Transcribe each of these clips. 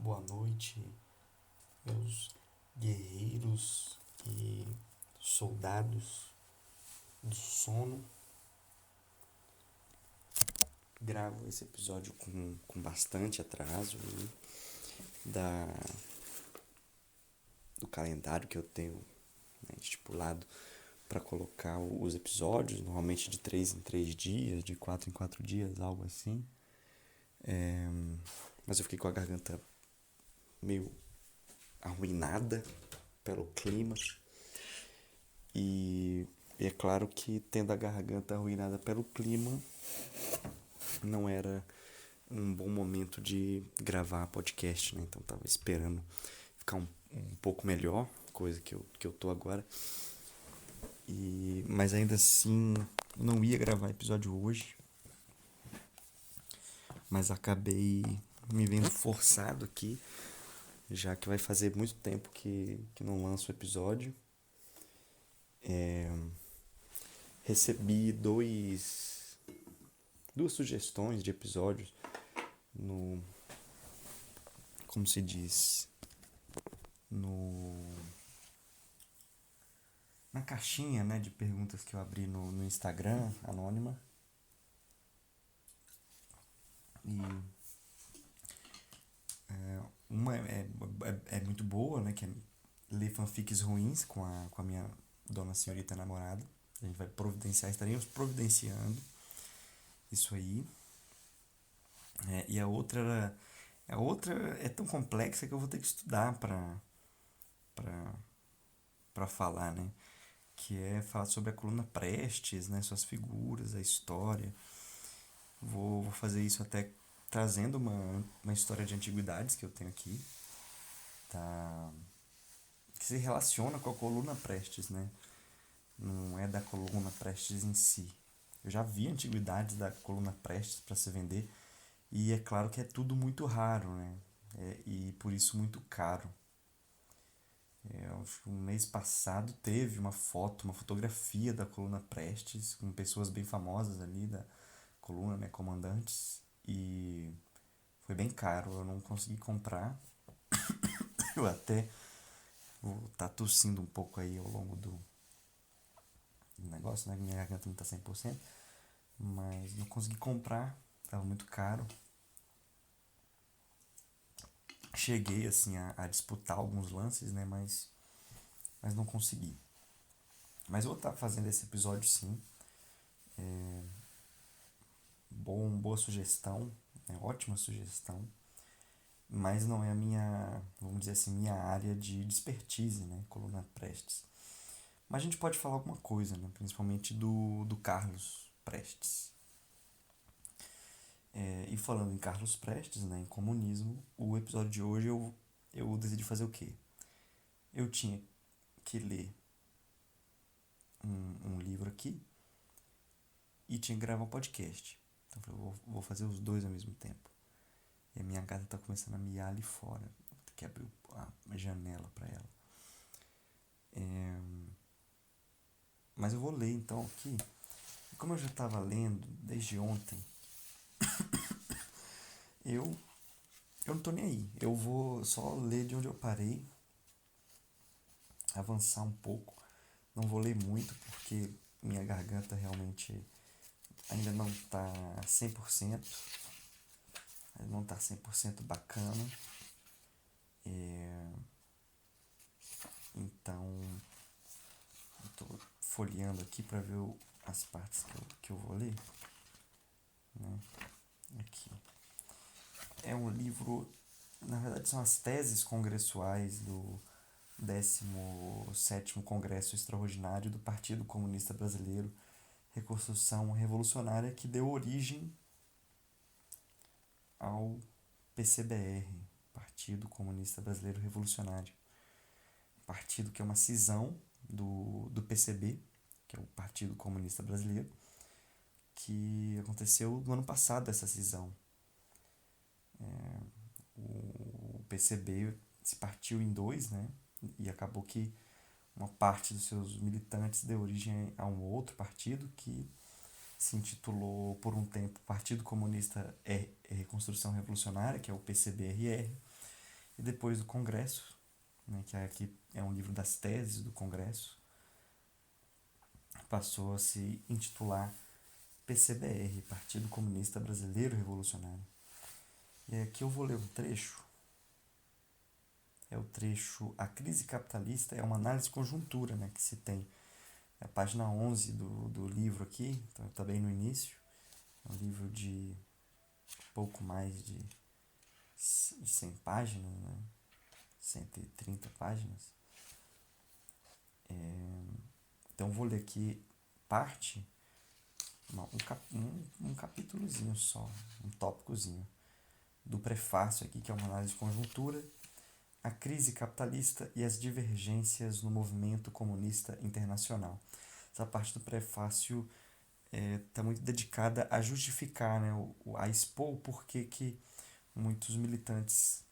boa noite, meus guerreiros e soldados do sono. Gravo esse episódio com bastante atraso aí do calendário que eu tenho, né, estipulado para colocar os episódios, normalmente de 3 em 3 dias, de 4 em 4 dias, algo assim. Mas eu fiquei com a garganta meio arruinada pelo clima. E é claro que, tendo a garganta arruinada pelo clima, não era um bom momento de gravar podcast, né? Então tava esperando ficar um pouco melhor, coisa que eu tô agora. Mas ainda assim, não ia gravar episódio hoje, mas acabei me vendo forçado aqui, já que vai fazer muito tempo que não lanço episódio. Recebi duas sugestões de episódios no, como se diz, no na caixinha, né, de perguntas que eu abri no Instagram, anônima. E uma é muito boa, né, que é ler fanfics ruins com a minha dona senhorita namorada. A gente vai providenciar, estaremos providenciando isso aí. E a outra é tão complexa que eu vou ter que estudar pra, pra falar, né? Que é falar sobre a coluna Prestes, né? Suas figuras, a história. Vou fazer isso até trazendo uma história de antiguidades que eu tenho aqui, tá? Que se relaciona com a coluna Prestes, né? Não é da coluna Prestes em si. Eu já vi antiguidades da coluna Prestes para se vender e é claro que é tudo muito raro, né? E por isso muito caro. Acho que um mês passado teve uma fotografia da coluna Prestes com pessoas bem famosas ali da coluna, né, comandantes, e foi bem caro, eu não consegui comprar. Eu até vou estar tossindo um pouco aí ao longo do negócio, né, minha garganta não tá 100%, mas não consegui comprar, tava muito caro. Cheguei assim a disputar alguns lances, né, mas não consegui. Mas eu vou estar fazendo esse episódio sim. Boa sugestão, ótima sugestão, mas não é a minha, vamos dizer assim, minha área de expertise, né, coluna Prestes. Mas a gente pode falar alguma coisa, né, principalmente do Carlos Prestes. E falando em Carlos Prestes, né, em comunismo, o episódio de hoje eu decidi fazer o quê? Eu tinha que ler um livro aqui e tinha que gravar um podcast. Então eu falei, vou fazer os dois ao mesmo tempo. E a minha gata tá começando a miar ali fora. Vou ter que abrir a janela para ela. Mas eu vou ler então aqui. Como eu já estava lendo desde ontem, eu, eu não tô nem aí. Eu vou só ler de onde eu parei, avançar um pouco. Não vou ler muito porque minha garganta realmente ainda não tá 100%. Ainda não tá 100% bacana. Então, eu tô folheando aqui para ver as partes que eu vou ler. Né? Aqui. É um livro, na verdade são as teses congressuais do 17º Congresso Extraordinário do Partido Comunista Brasileiro, Reconstrução Revolucionária, que deu origem ao PCBR, Partido Comunista Brasileiro Revolucionário. Partido que é uma cisão do PCB, que é o Partido Comunista Brasileiro, que aconteceu no ano passado, essa cisão. O PCB se partiu em dois, né? E acabou que uma parte dos seus militantes deu origem a um outro partido que se intitulou por um tempo Partido Comunista Reconstrução Revolucionária, que é o PCBRR, E depois do Congresso, né, que aqui é um livro das teses do Congresso, passou a se intitular PCBR, Partido Comunista Brasileiro Revolucionário. E aqui eu vou ler um trecho. É o trecho A Crise Capitalista é uma análise de conjuntura, né, que se tem. É a página 11 do livro aqui, então está bem no início. É um livro de pouco mais de 100 páginas, né? 130 páginas. Então vou ler aqui parte, um capítulozinho só, um tópicozinho do prefácio aqui, que é uma análise de conjuntura, a crise capitalista e as divergências no movimento comunista internacional. Essa parte do prefácio está muito dedicada a justificar, né, a expor o porquê que muitos militantes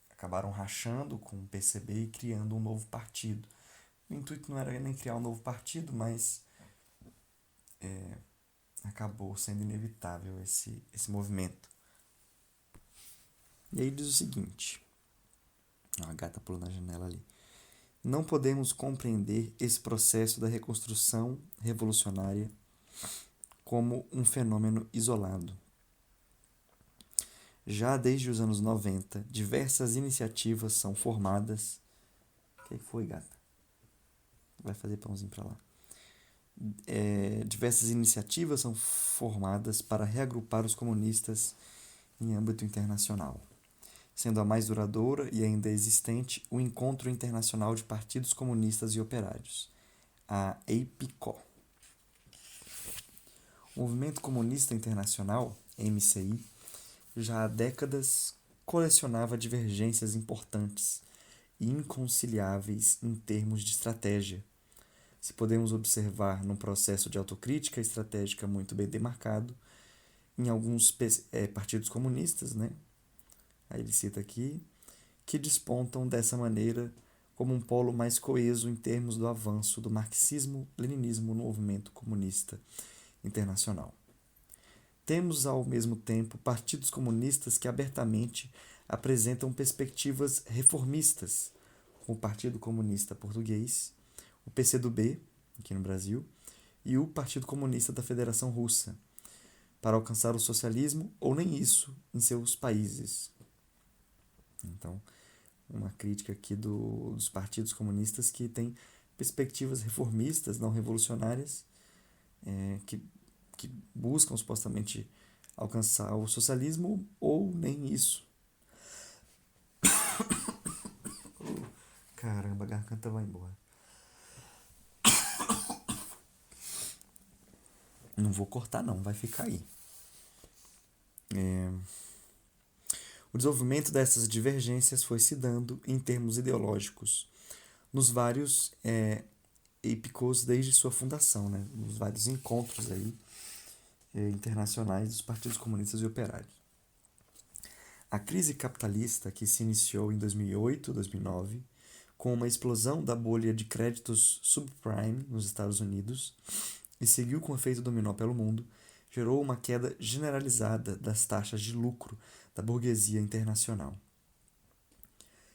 acabaram rachando com o PCB e criando um novo partido. O intuito não era nem criar um novo partido, mas acabou sendo inevitável esse movimento. E aí diz o seguinte, a gata pulou na janela ali. Não podemos compreender esse processo da reconstrução revolucionária como um fenômeno isolado. Já desde os anos 90, diversas iniciativas são formadas. O que foi, gata? Vai fazer pãozinho pra lá. Diversas iniciativas são formadas para reagrupar os comunistas em âmbito internacional, sendo a mais duradoura e ainda existente o Encontro Internacional de Partidos Comunistas e Operários, a EIPCO. O Movimento Comunista Internacional, MCI, já há décadas colecionava divergências importantes e inconciliáveis em termos de estratégia. Se podemos observar num processo de autocrítica estratégica muito bem demarcado, em alguns partidos comunistas, né? Aí ele cita aqui, que despontam dessa maneira como um polo mais coeso em termos do avanço do marxismo-leninismo no movimento comunista internacional. Temos, ao mesmo tempo, partidos comunistas que abertamente apresentam perspectivas reformistas, como o Partido Comunista Português, o PCdoB, aqui no Brasil, e o Partido Comunista da Federação Russa, para alcançar o socialismo ou nem isso em seus países. Então, uma crítica aqui dos partidos comunistas que têm perspectivas reformistas, não revolucionárias, que buscam supostamente alcançar o socialismo ou nem isso. Caramba, a garganta vai embora. Não vou cortar não, vai ficar aí. O desenvolvimento dessas divergências foi se dando em termos ideológicos nos vários EIPCOs desde sua fundação, né? Nos vários encontros aí, internacionais dos partidos comunistas e operários. A crise capitalista, que se iniciou em 2008, 2009, com uma explosão da bolha de créditos subprime nos Estados Unidos e seguiu com efeito dominó pelo mundo, gerou uma queda generalizada das taxas de lucro da burguesia internacional.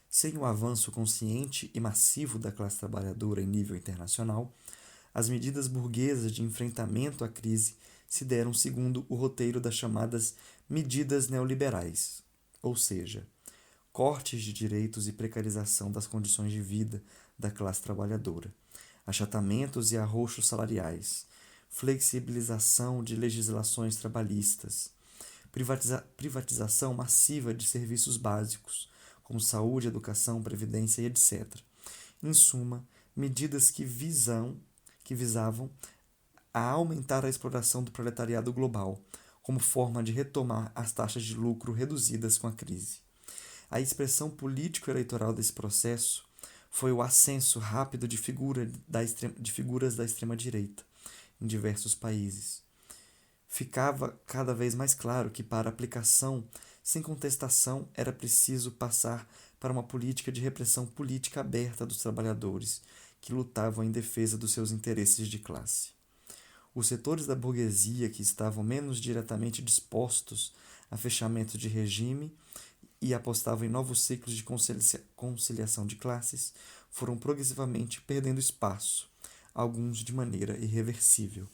Sem o avanço consciente e massivo da classe trabalhadora em nível internacional, as medidas burguesas de enfrentamento à crise se deram segundo o roteiro das chamadas medidas neoliberais, ou seja, cortes de direitos e precarização das condições de vida da classe trabalhadora, achatamentos e arroxos salariais, flexibilização de legislações trabalhistas, privatização massiva de serviços básicos, como saúde, educação, previdência e etc. Em suma, medidas que visavam a aumentar a exploração do proletariado global, como forma de retomar as taxas de lucro reduzidas com a crise. A expressão político-eleitoral desse processo foi o ascenso rápido de figuras da extrema-direita em diversos países. Ficava cada vez mais claro que, para aplicação sem contestação, era preciso passar para uma política de repressão política aberta dos trabalhadores, que lutavam em defesa dos seus interesses de classe. Os setores da burguesia que estavam menos diretamente dispostos a fechamento de regime e apostavam em novos ciclos de conciliação de classes, foram progressivamente perdendo espaço, alguns de maneira irreversível.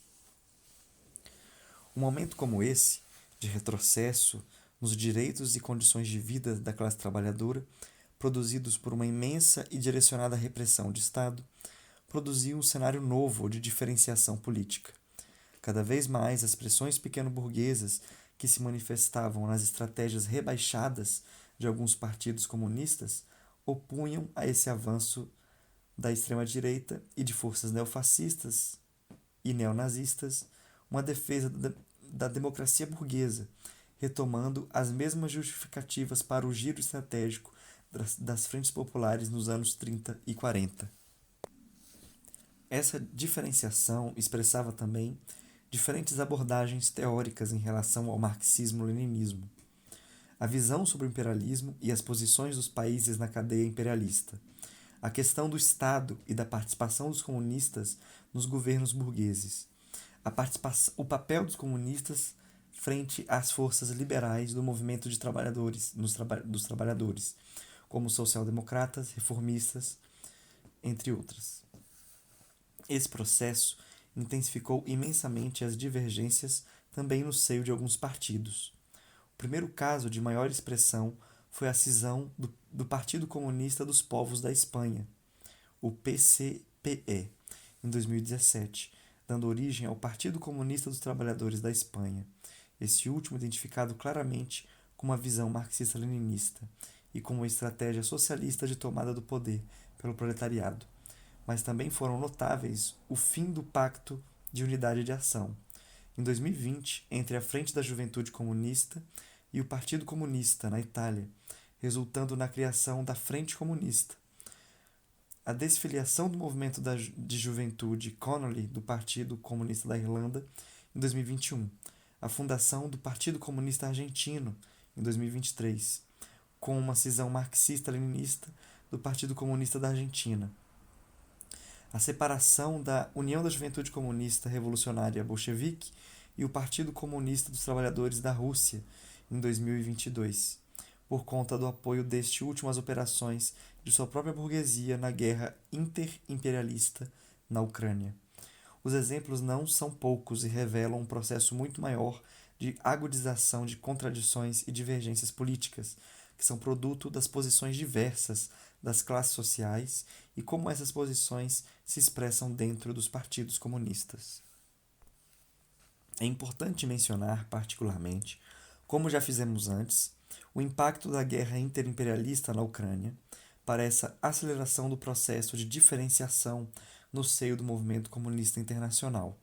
Um momento como esse, de retrocesso nos direitos e condições de vida da classe trabalhadora, produzidos por uma imensa e direcionada repressão de Estado, produziu um cenário novo de diferenciação política. Cada vez mais as pressões pequeno-burguesas que se manifestavam nas estratégias rebaixadas de alguns partidos comunistas opunham a esse avanço da extrema-direita e de forças neofascistas e neonazistas uma defesa da democracia burguesa, retomando as mesmas justificativas para o giro estratégico das frentes populares nos anos 30 e 40. Essa diferenciação expressava também diferentes abordagens teóricas em relação ao marxismo-leninismo, a visão sobre o imperialismo e as posições dos países na cadeia imperialista, a questão do Estado e da participação dos comunistas nos governos burgueses, o papel dos comunistas frente às forças liberais do movimento de trabalhadores, dos trabalhadores, como social-democratas, reformistas, entre outras. Esse processo intensificou imensamente as divergências também no seio de alguns partidos. O primeiro caso de maior expressão foi a cisão do Partido Comunista dos Povos da Espanha, o PCPE, em 2017, dando origem ao Partido Comunista dos Trabalhadores da Espanha, esse último identificado claramente com uma visão marxista-leninista e com uma estratégia socialista de tomada do poder pelo proletariado. Mas também foram notáveis o fim do Pacto de Unidade de Ação, em 2020, entre a Frente da Juventude Comunista e o Partido Comunista, na Itália, resultando na criação da Frente Comunista. A desfiliação do movimento de juventude Connolly do Partido Comunista da Irlanda, em 2021. A fundação do Partido Comunista Argentino, em 2023, com uma cisão marxista-leninista do Partido Comunista da Argentina. A separação da União da Juventude Comunista Revolucionária Bolchevique e o Partido Comunista dos Trabalhadores da Rússia, em 2022, por conta do apoio deste último às operações de sua própria burguesia na guerra interimperialista na Ucrânia. Os exemplos não são poucos e revelam um processo muito maior de agudização de contradições e divergências políticas, que são produto das posições diversas das classes sociais e como essas posições se expressam dentro dos partidos comunistas. É importante mencionar, particularmente, como já fizemos antes, o impacto da guerra interimperialista na Ucrânia para essa aceleração do processo de diferenciação no seio do movimento comunista internacional.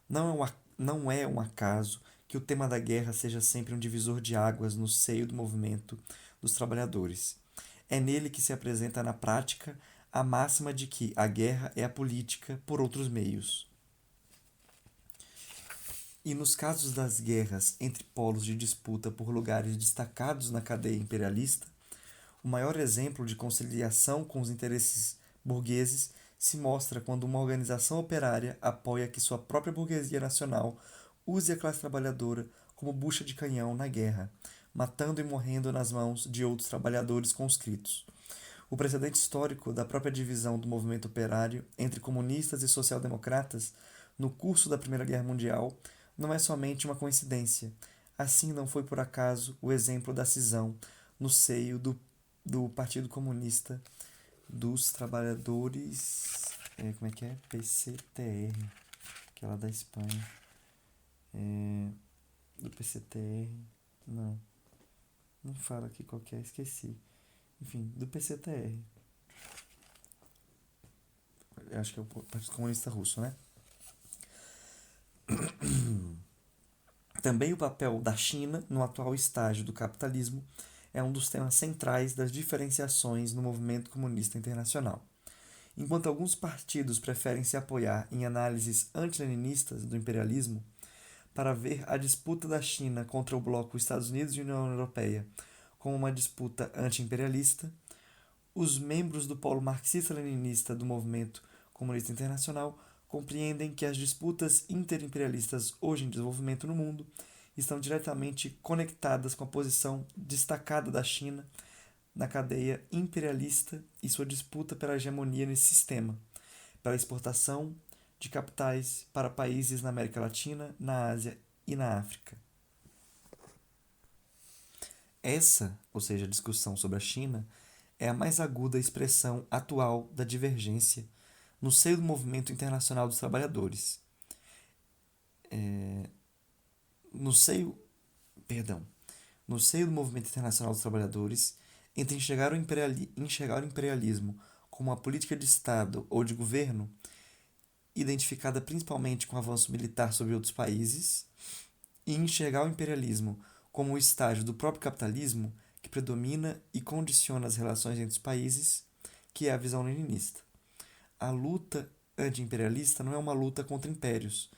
Não é um acaso que o tema da guerra seja sempre um divisor de águas no seio do movimento dos trabalhadores. É nele que se apresenta na prática a máxima de que a guerra é a política por outros meios. E nos casos das guerras entre polos de disputa por lugares destacados na cadeia imperialista, o maior exemplo de conciliação com os interesses burgueses se mostra quando uma organização operária apoia que sua própria burguesia nacional use a classe trabalhadora como bucha de canhão na guerra, matando e morrendo nas mãos de outros trabalhadores conscritos. O precedente histórico da própria divisão do movimento operário entre comunistas e social-democratas no curso da Primeira Guerra Mundial não é somente uma coincidência. Assim não foi por acaso o exemplo da cisão no seio do Partido Comunista dos Trabalhadores, PCTR, aquela da Espanha, do PCTR, não fala aqui qual que é, esqueci, enfim, do PCTR, eu acho que é o Partido Comunista Russo, né? Também o papel da China no atual estágio do capitalismo é um dos temas centrais das diferenciações no movimento comunista internacional. Enquanto alguns partidos preferem se apoiar em análises antileninistas do imperialismo, para ver a disputa da China contra o bloco Estados Unidos e União Europeia como uma disputa anti-imperialista, os membros do polo marxista-leninista do movimento comunista internacional compreendem que as disputas interimperialistas hoje em desenvolvimento no mundo estão diretamente conectadas com a posição destacada da China na cadeia imperialista e sua disputa pela hegemonia nesse sistema, pela exportação de capitais para países na América Latina, na Ásia e na África. Essa, ou seja, a discussão sobre a China, é a mais aguda expressão atual da divergência no seio do movimento internacional dos trabalhadores. No seio, perdão, no seio do movimento internacional dos trabalhadores, entre enxergar o imperialismo como uma política de Estado ou de governo, identificada principalmente com o avanço militar sobre outros países, e enxergar o imperialismo como o estágio do próprio capitalismo que predomina e condiciona as relações entre os países, que é a visão leninista. A luta anti-imperialista não é uma luta contra impérios,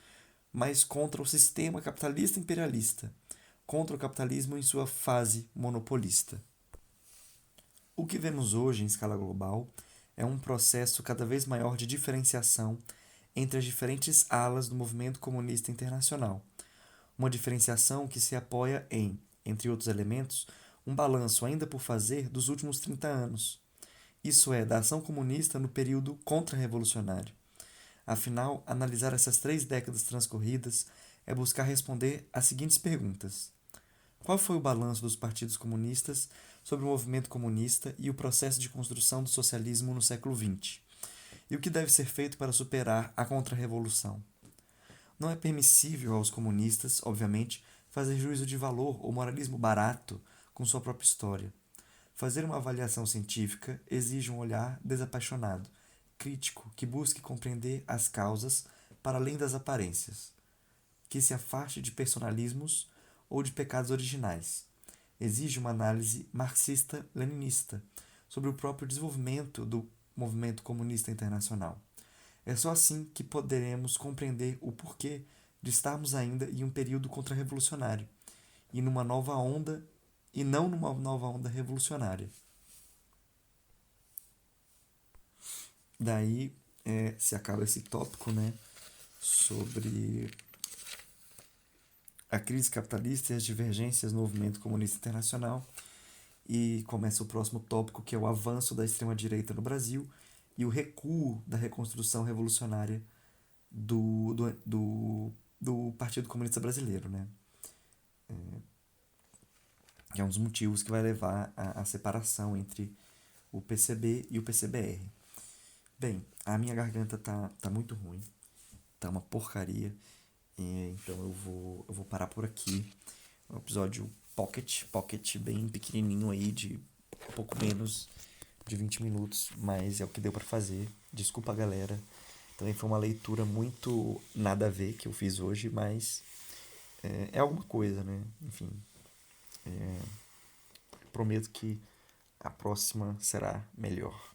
mas contra o sistema capitalista imperialista, contra o capitalismo em sua fase monopolista. O que vemos hoje em escala global é um processo cada vez maior de diferenciação entre as diferentes alas do movimento comunista internacional. Uma diferenciação que se apoia em, entre outros elementos, um balanço ainda por fazer dos últimos 30 anos, isso é, da ação comunista no período contra-revolucionário. Afinal, analisar essas 3 décadas transcorridas é buscar responder às seguintes perguntas: qual foi o balanço dos partidos comunistas sobre o movimento comunista e o processo de construção do socialismo no século XX? E o que deve ser feito para superar a contra-revolução? Não é permissível aos comunistas, obviamente, fazer juízo de valor ou moralismo barato com sua própria história. Fazer uma avaliação científica exige um olhar desapaixonado, crítico, que busque compreender as causas para além das aparências, que se afaste de personalismos ou de pecados originais. Exige uma análise marxista-leninista sobre o próprio desenvolvimento do movimento comunista internacional. É só assim que poderemos compreender o porquê de estarmos ainda em um período contra-revolucionário e numa nova onda e não numa nova onda revolucionária. Daí se acaba esse tópico, né, sobre a crise capitalista e as divergências no movimento comunista internacional, e começa o próximo tópico, que é o avanço da extrema-direita no Brasil e o recuo da reconstrução revolucionária do Partido Comunista Brasileiro, né? Que é um dos motivos que vai levar à separação entre o PCB e o PCBR. Bem, a minha garganta tá muito ruim, tá uma porcaria, então eu vou parar por aqui. Um episódio pocket bem pequenininho aí, de um pouco menos de 20 minutos, mas é o que deu pra fazer. Desculpa, galera. Também foi uma leitura muito nada a ver que eu fiz hoje, mas é alguma coisa, né? Enfim, prometo que a próxima será melhor.